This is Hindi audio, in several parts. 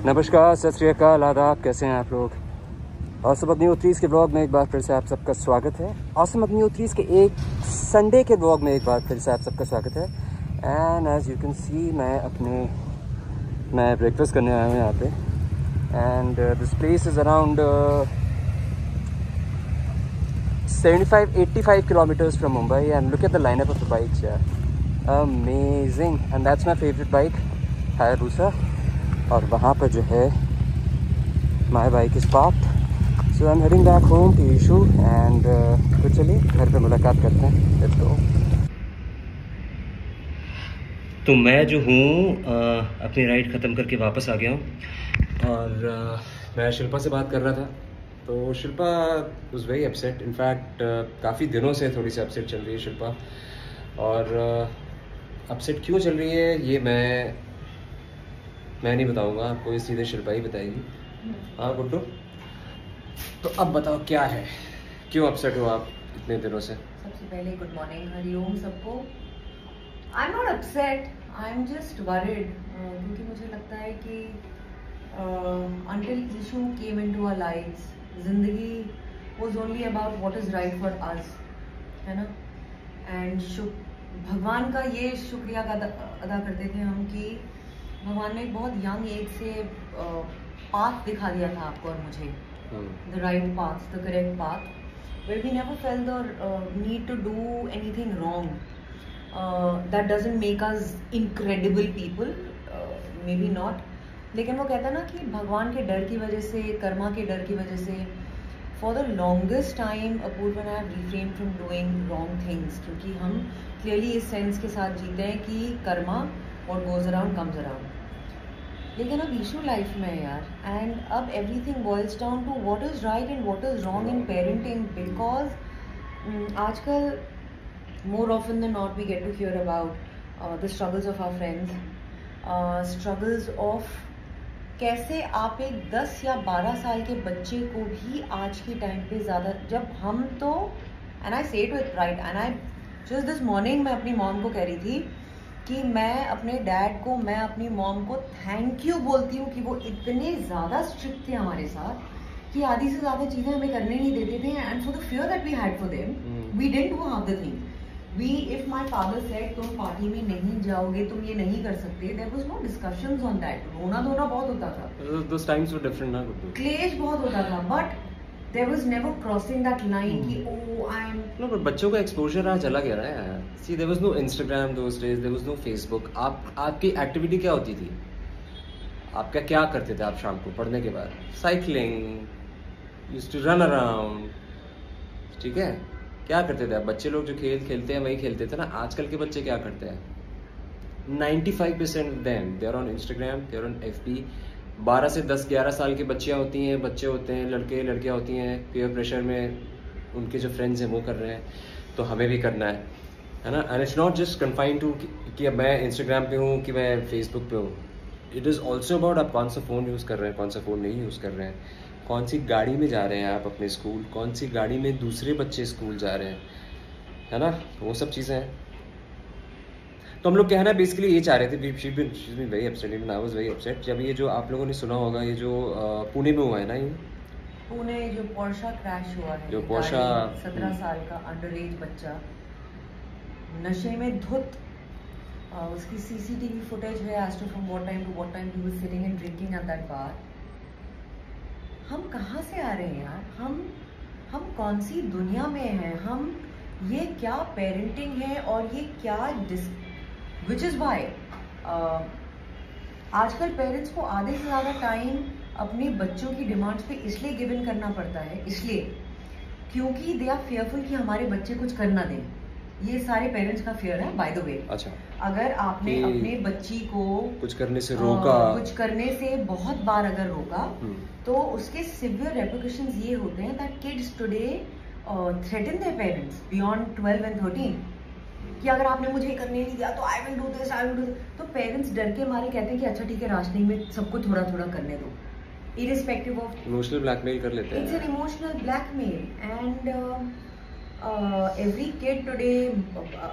नमस्कार, सत श्री अकाल, आदाब। कैसे हैं आप लोग? ऑसम अपनी U3 के ब्लॉग में एक बार फिर से आप सबका स्वागत है। ऑसम अपनी U3 के एक संडे के ब्लॉग में एक बार फिर से आप सबका स्वागत है। And as you can see मैं ब्रेकफास्ट करने आया हूँ यहाँ पे। And this place is around 75-85 kilometers from Mumbai, and look at the lineup of the bikes here. Amazing. And that's my favorite bike, Hayabusa. और वहाँ पर जो है my bike is parked, so I'm heading back home to Ishu and तो चलिए घर पे मुलाकात करते हैं। Let's go. तो मैं जो हूँ अपनी राइड ख़त्म करके वापस आ गया हूँ और मैं शिल्पा से बात कर रहा था। तो Shilpa was very upset. In fact काफ़ी दिनों से थोड़ी सी अपसेट चल रही है शिल्पा। और अपसेट क्यों चल रही है ये मैं नहीं बताऊंगा आपको, ये सीधे शिल्पा ही बताएगी। हाँ गुड्डू, तो अब बताओ क्या है, क्यों अपसेट हो आप इतने दिनों से? सबसे पहले गुड मॉर्निंग, हरिओम सबको। I am not upset, I am just worried, क्योंकि मुझे लगता है कि until issue came into our lives, जिंदगी was only about what is right for us, है ना। एंड भगवान का ये शुक्रिया अदा करते थे हम कि भगवान ने एक बहुत यंग एज से पाथ दिखा दिया था आपको और मुझे, the right path, the correct path, where we never felt the need to do anything wrong. That doesn't make us incredible people, maybe not. लेकिन वो कहता है ना कि भगवान के डर की वजह से, कर्मा के डर की वजह से, for the longest time Apurva and I have refrained from doing wrong things, क्योंकि हम क्लियरली इस सेंस के साथ जीते हैं कि karma what goes around comes around. लेकिन अब इशू लाइफ में है यार, एंड अब everything boils down to what is right and what is wrong in parenting, because आजकल more often than not we get to hear about the struggles of our friends, struggles of कैसे आप एक 10 या 12 साल के बच्चे को भी आज के टाइम पे ज़्यादा, जब हम तो, एंड आई से it with pride, and I just this morning मैं अपनी मॉम को कह रही थी कि मैं अपने डैड को, मैं अपनी मॉम को थैंक यू बोलती हूँ कि वो इतने ज़्यादा स्ट्रिक्ट थे हमारे साथ कि आधी से ज़्यादा चीज़ें हमें करने नहीं देते थे। And for the fear that we had for them, we didn't do half the thing. We, if my father said तुम पार्टी में नहीं जाओगे, तुम ये नहीं कर सकते, there was no discussions on that. रोना धोना बहुत होता था। Those times were different ना गुड्डू। क्लेश बहुत होता था, but there was never crossing that line कि oh I'm. No, but बच्चों का exposure आज अलग है ना यार। See, there was no Instagram those days, there was no Facebook. आपकी एक्टिविटी क्या होती थी? आपका क्या करते थे आप शाम को पढ़ने के बाद? Cycling, used to run around, ठीक है? क्या करते थे आप? बच्चे लोग जो खेल खेलते हैं वही खेलते थे ना। आजकल के बच्चे क्या करते हैं? 95% of them they are on Instagram, they are on FB। 12 से 10-11 साल की बच्चियां होती हैं, बच्चे होते हैं, लड़के लड़कियां होती हैं, पीयर प्रेशर में उनके जो फ्रेंड्स हैं वो कर रहे हैं, तो हमें भी करना है ना। And it's not just confined to कि मैं इंस्टाग्राम पे हूँ कि मैं फेसबुक पे हूँ। इट इज़ ऑल्सो अबाउट आप कौन सा फ़ोन यूज़ कर रहे हैं, कौन सा फ़ोन नहीं यूज़ कर रहे हैं, कौन सी गाड़ी में जा रहे हैं आप अपने स्कूल, कौन सी गाड़ी में दूसरे बच्चे स्कूल जा रहे हैं, है ना। वो सब चीज़ें हैं। तो हम लोग कहना बेसिकली ये चाह रहे थे, she been very upset, even I was very upset, जब ये जो आप लोगों ने सुना होगा ये जो पुणे में हुआ है ना, ये पुणे जो पोर्शा क्रैश हुआ है, जो पोर्शा 17 साल का अंडर एज बच्चा नशे में धुत, उसकी CCTV फुटेज है as to from what time to what time he was sitting and drinking at that bar. हम कहाँ से आ रहे हैं यार? हम कौन सी दुनिया में हैं? हम ये क्या पेरेंटिंग है और ये क्या विच इज़ वाई आजकल पेरेंट्स को आधे से ज़्यादा टाइम अपने बच्चों की डिमांड्स पे इसलिए गिवन करना पड़ता है, इसलिए क्योंकि दे आर फेयरफुल कि हमारे बच्चे कुछ कर ना दें। ये सारे पेरेंट्स का फेयर है बाय द वे। अच्छा, अगर आपने अपने बच्ची को कुछ करने से रोका, कुछ करने से बहुत बार अगर रोका, तो उसके सिवियर रेपरकशंस ये होते हैं that kids today threaten their parents beyond 12 and 13 कि अगर आपने मुझे करने नहीं दिया तो I will do this, I will do. तो पेरेंट्स डर के मारे कहते हैं कि अच्छा ठीक है, राशनिंग में सबको थोड़ा थोड़ा करने दो, इरिस्पेक्टिव ऑफ। इमोशनल ब्लैकमेल कर लेते हैं। It's an emotional blackmail and every kid today,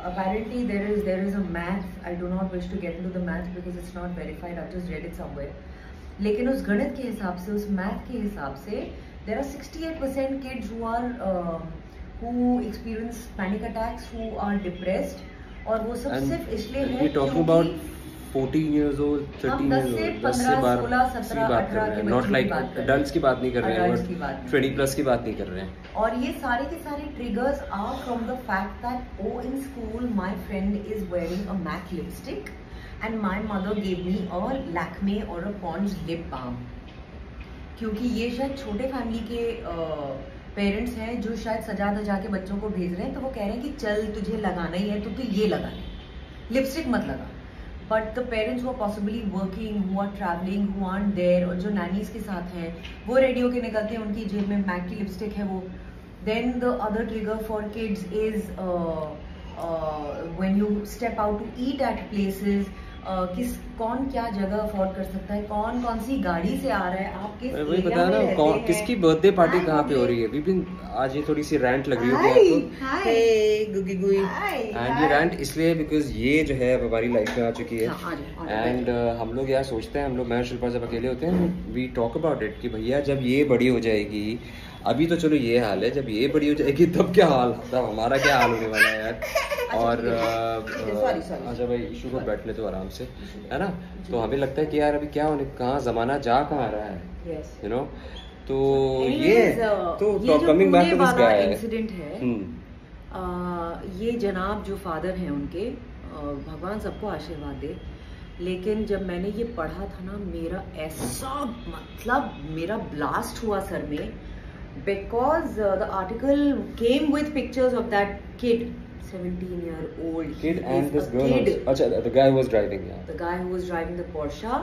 apparently there is a math, I do not wish to get into the math because it's not verified, I've just read it somewhere, लेकिन उस गणित के हिसाब से, उस मैथ के हिसाब से there are 68% kids who experience panic attacks, who are depressed, और वो सब सिर्फ इसलिए है क्योंकि 14 years old, 13 years old, 10 से 16, 17, 18 के नॉट लाइक अडल्ट्स की बात नहीं कर रहे हैं, 20 प्लस की बात नहीं कर रहे हैं। और ये सारे के सारे triggers are from the fact that oh in school my friend is wearing a Mac lipstick and my mother give me a Lakme or a Pond's lip balm. क्योंकि ये शायद छोटे फैमिली के पेरेंट्स हैं जो शायद सजा धजा के बच्चों को भेज रहे हैं, तो वो कह रहे हैं कि चल तुझे लगाना ही है तो तू ये लगा ले, लिपस्टिक मत लगा। But the parents who are possibly working, who are travelling, who aren't there, और जो नैनीज के साथ हैं वो रेडी होके निकलते हैं, उनकी जेब में मैक की लिपस्टिक है वो। Then the other trigger for kids is when you step out to eat at places, कौन क्या जगह अफोर्ड कर सकता है, कौन कौन सी गाड़ी से आ रहा है, आप किस वही बता ना कौन किसकी बर्थडे पार्टी कहाँ पे हो रही है। विपिन आज ये थोड़ी सी रैंट लग रही होगी आपको। एंड ये रैंट इसलिए बिकॉज ये जो है हमारी लाइफ में आ चुकी है। एंड हम लोग यार सोचते हैं, हम लोग मैं शिल्पा जब अकेले होते हैं, वी टॉक अबाउट इट कि भैया जब ये बड़ी हो जाएगी, अभी तो चलो ये हाल है, जब ये बड़ी हो जाएगी तब क्या हाल, तब हमारा क्या हाल होने वाला है यार। और अच्छा भाई इशू को बैठने तो आराम से, है ना। तो हमें लगता है कि यार अभी क्या होने, कहाँ जमाना जा कहाँ रहा है, यू नो। तो ये तो coming back to this guy incident है, ये जनाब जो फादर हैं उनके, भगवान सबको आशीर्वाद दे, लेकिन जब मैंने ये पढ़ा था ना, मेरा ऐसा मतलब मेरा ब्लास्ट हुआ सर में, because the article came with pictures of that kid, 17-year-old kid, and this girl was, अच्छा the guy who was driving, yeah, the guy who was driving the Porsche,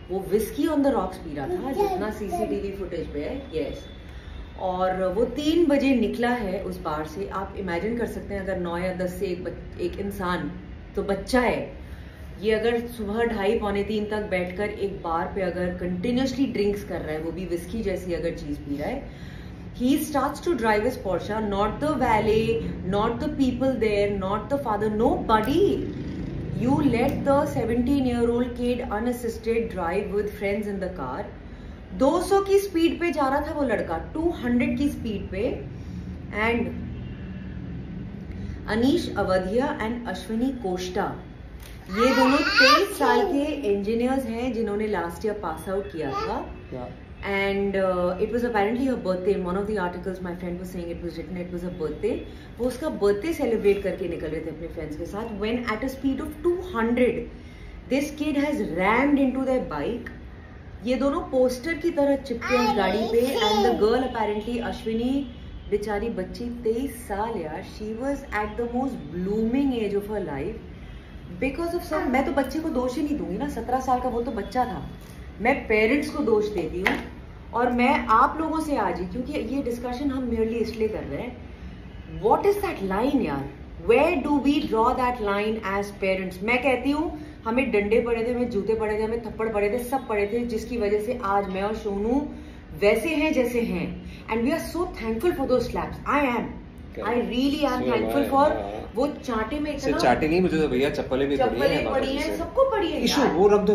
वो whiskey on the rocks P रहा था, जितना CCTV फुटेज पे है, yes। और वो 3 बजे निकला है उस बार से। आप इमेजिन कर सकते हैं अगर 9 या 10 से एक इंसान, तो बच्चा है ये, अगर सुबह 2:30 पौने 3 तक बैठकर एक बार पे अगर कंटिन्यूसली ड्रिंक्स कर रहा है, वो भी विस्की जैसी अगर चीज पी रहा है, he starts to drive his Porsche, not the valet, not the people there, not the father, nobody. You let the 17-year-old kid unassisted drive with friends in the car. 200 की स्पीड पे जा रहा था वो लड़का, 200 की स्पीड पे। And Anish Awadhiya and Ashwini कोष्टा, ये दोनों 23 साल के इंजीनियर्स हैं जिन्होंने लास्ट ईयर पास आउट किया था। And it was apparently her birthday. In one of the articles my friend was saying it was written it was her birthday. वो उसका बर्थडे सेलिब्रेट करके निकल रहे थे अपने फ्रेंड्स के साथ, when at a speed of 200 this kid has rammed into their bike. ये दोनों पोस्टर की तरह चिपके उस गाड़ी पे। And the girl apparently Ashwini, बेचारी बच्ची 23 साल यार, she was at the most blooming age of her life because of some, मैं तो बच्चे को दोष ही नहीं दूंगी ना, 17 साल का वो तो बच्चा था, मैं पेरेंट्स को दोष देती हूँ। और मैं आप लोगों से आज ही, क्योंकि ये डिस्कशन हम मेयरली इसलिए कर रहे हैं, व्हाट इज दैट लाइन यार, where do we draw that line as parents. मैं कहती हूँ हमें डंडे पड़े थे, हमें जूते पड़े थे, हमें थप्पड़ पड़े थे, सब पड़े थे, जिसकी वजह से आज मैं और सोनू वैसे हैं जैसे हैं। And we are so thankful for those slaps. I really am thankful for वो चाटे में इतना, चाटे नहीं, मुझे तो भैया चप्पलें भी पड़ी हैं, सबको पड़ी है इशू, वो रख दो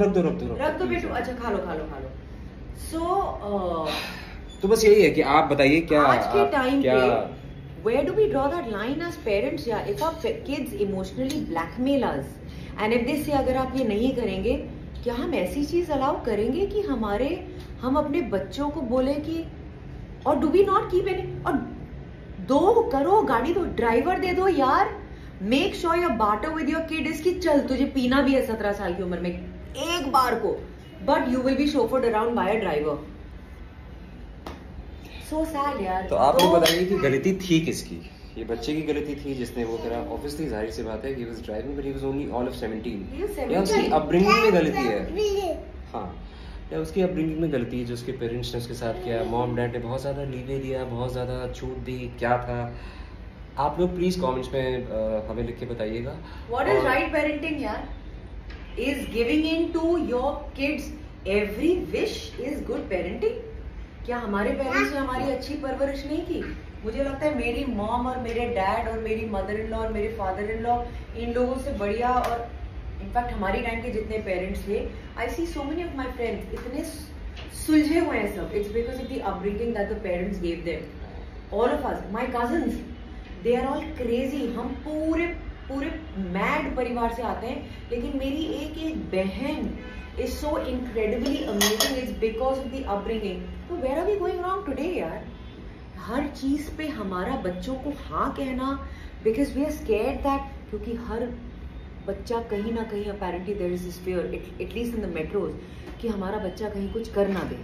बेटू। अच्छा खा लो। तो बस यही है कि आप बताइए क्या आज के टाइम पे where do we draw that line as parents यार? If our kids emotionally blackmail us and if they say अगर आप ये नहीं करेंगे, क्या हम ऐसी चीज अलाउ करेंगे कि हम अपने बच्चों को बोले कि, और do we not keep any, और दो करो गाड़ी, दो ड्राइवर दे दो यार। Make sure your barter with your kid is कि चल तुझे पीना भी है 17 साल की उम्र में एक बार को, but you will be chauffeured around by a driver. So sad यार। तो आप लोग बताइए कि गलती थी किसकी? ये बच्चे की गलती थी जिसने वो करा। ऑब्वियसली जाहिर सी बात है कि he was driving but he was only all of 17। या उसकी अपब्रिंगिंग में गलती है, हाँ, या उसकी अपब्रिंगिंग में गलती है जो उसके पेरेंट्स ने उसके साथ किया। मॉम डैड ने बहुत ज़्यादा लीवे दिया, बहुत ज़्यादा छूट दी, क्या था? आप लोग प्लीज कमेंट्स में हमें लिख के बताइएगा। व्हाट इज राइट पेरेंटिंग यार? Is giving in to your kids every wish is good parenting? क्या हमारे पेरेंट्स ने हमारी अच्छी परवरिश नहीं की? मुझे लगता है मेरी मॉम और मेरे डैड और मेरी मदर इन लॉ और मेरे फादर इन लॉ इन लोगों से बढ़िया, और इनफैक्ट हमारी टाइम के जितने पेरेंट्स थे, I see so many of my friends इतने सुलझे हुए हैं सब. It's because of the upbringing that the parents gave them. All of us, my cousins, they are all crazy. हम पूरे पूरे मैड परिवार से आते हैं, लेकिन मेरी एक एक बहन is so incredibly amazing. It's because of the upbringing. So where are we going wrong today, यार? हर चीज पे हमारा बच्चों को हाँ कहना, because we are scared that, क्योंकि हर बच्चा कहीं ना कहीं apparently there is this fear, at least in the metros, कि हमारा बच्चा कहीं कुछ कर ना दे.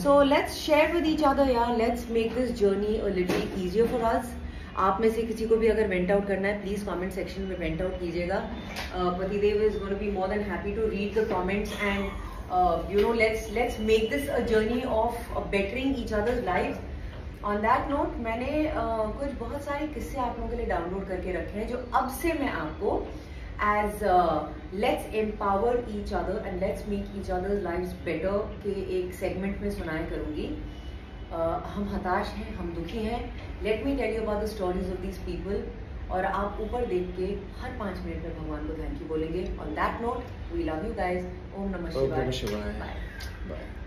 So let's share with each other, यार. Let's make this journey a little easier for us. आप में से किसी को भी अगर वेंट आउट करना है, प्लीज कमेंट सेक्शन में वेंट आउट कीजिएगा. पतिदेव is going to be more than happy to read the comments and you know let's make this a journey of bettering each others lives. On that note, मैंने कुछ बहुत सारे किस्से आप लोगों के लिए डाउनलोड करके रखे हैं, जो अब से मैं आपको as let's empower each other and let's make each other's lives better के एक सेगमेंट में सुनाया करूंगी. हम हताश हैं, हम दुखी हैं. Let me tell you about the stories of these people. और आप ऊपर देख के हर 5 मिनट में भगवान को थैंक यू बोलेंगे. On that note, we love you guys. ओम नमः शिवाय. Bye.